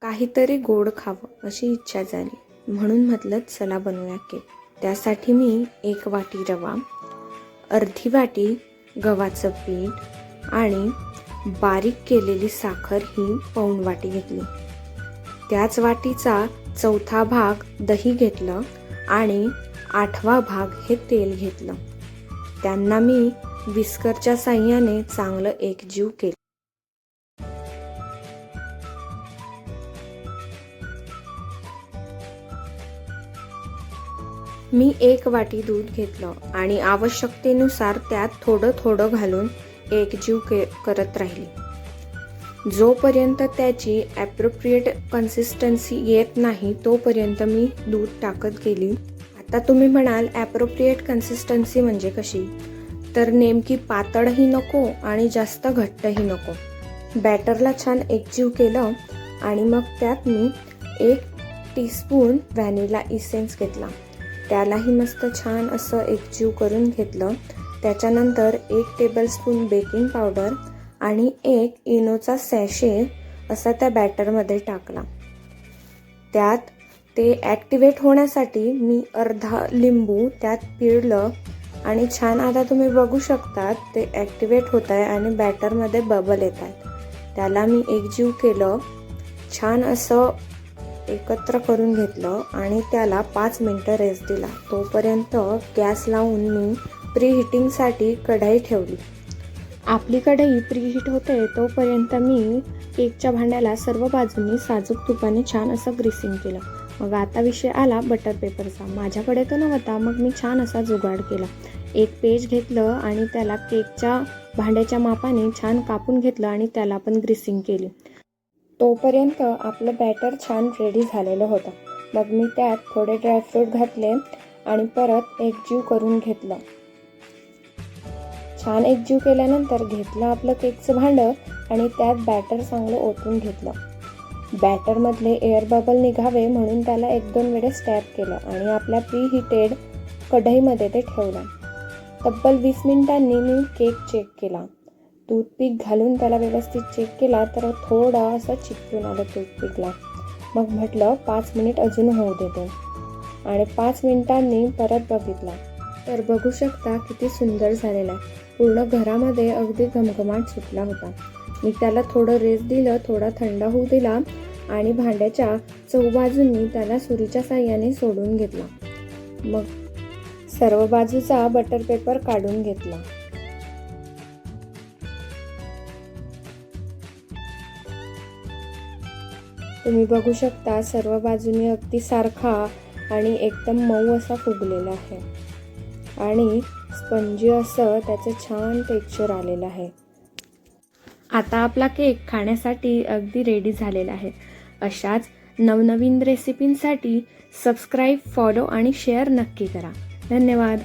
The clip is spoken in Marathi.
काहीतरी गोड खावं अशी इच्छा झाली, म्हणून म्हटलं चला बनवूया केक. त्यासाठी मी 1 वाटी रवा, अर्धी वाटी गव्हाचं पीठ आणि बारीक केलेली साखर ही पाऊण वाटी घेतली. त्याच वाटीचा 1/4 भाग दही घेतलं आणि 8वा भाग हे तेल घेतलं. त्यांना मी विस्करच्या साहाय्याने चांगलं एकजीव केलं. मी 1 वाटी दूध घेतलं आणि आवश्यकतेनुसार त्यात थोडं थोडं घालून एकजीव करत राहिली. जोपर्यंत त्याची ॲप्रोप्रिएट कन्सिस्टन्सी येत नाही तोपर्यंत मी दूध टाकत गेली. आता तुम्ही म्हणाल ॲप्रोप्रिएट कन्सिस्टन्सी म्हणजे कशी? तर नेमकी पातळही नको आणि जास्त घट्टही नको. बॅटरला छान एकजीव केलं आणि मग त्यात मी 1 टीस्पून व्हॅनिला इसेन्स घेतला. त्यालाही मस्त छान असं एकजीव करून घेतलं. त्याच्यानंतर 1 टेबलस्पून बेकिंग पावडर आणि 1 इनोचा सॅशे असा त्या बॅटरमध्ये टाकला. त्यात ते ॲक्टिवेट होण्यासाठी मी अर्धा लिंबू त्यात पिळलं आणि छान आता तुम्ही बघू शकतात ते ॲक्टिवेट होत आहे आणि बॅटरमध्ये बबल येत आहेत. त्याला मी एकजीव केलं, छान असं एकत्र करून घेतलं आणि त्याला 5 मिनटं रेस्ट दिला. तोपर्यंत गॅस लावून मी प्रीहीटिंगसाठी कढई ठेवली. आपली कढई प्रीहीट होते तोपर्यंत मी केकच्या भांड्याला सर्व बाजूंनी साजूक तुपाने छान असं ग्रीसिंग केलं. मग आता विषय आला बटर पेपरचा. माझ्याकडे तो नव्हता, मग मी छान असा जुगाड केला. 1 पेज घेतलं आणि त्याला केकच्या भांड्याच्या मापाने छान कापून घेतलं आणि त्याला पण ग्रीसिंग केली. तोपर्यंत आपलं बॅटर छान रेडी झालेलं होतं. मग मी त्यात थोडे ड्रायफ्रूट घातले आणि परत एकजीव करून घेतलं. छान एकजीव केल्यानंतर घेतलं आपलं केकचं भांडं आणि त्यात बॅटर चांगलं ओतून घेतलं. बॅटरमधले एअर बबल निघावे म्हणून त्याला 1-2 वेळेस टॅप केलं आणि आपल्या प्रीहीटेड कढईमध्ये ते ठेवलं. तब्बल 20 मिनिटांनी मी केक चेक केला. टूथपिक घालून त्याला व्यवस्थित चेक केला तर थोडं असं चिकटून आलं टूथपिकला. मग म्हटलं 5 मिनिट अजून होऊ देते आणि 5 मिनिटांनी परत बघितला तर बघू शकता किती सुंदर झालेला आहे. पूर्ण घरामध्ये अगदी घमघमाट सुटला होता. मी त्याला थोडं रेस्ट दिलं, थोडा थंड होऊ दिला आणि भांड्याच्या चहूबाजूंनी त्याला सुरीच्या साहाय्याने सोडून घेतला. मग सर्व बाजूचा बटर पेपर काढून घेतला. तुम्ही बघू शकता सर्व बाजूने अगदी सारखा आणि एकदम मऊ असा फुगलेला आहे आणि स्पंजी असं त्याचं छान टेक्स्चर आलेलं आहे. आता आपला केक खाण्यासाठी अगदी रेडी झालेला आहे. अशाच नवनवीन रेसिपींसाठी सबस्क्राईब, फॉलो आणि शेअर नक्की करा. धन्यवाद.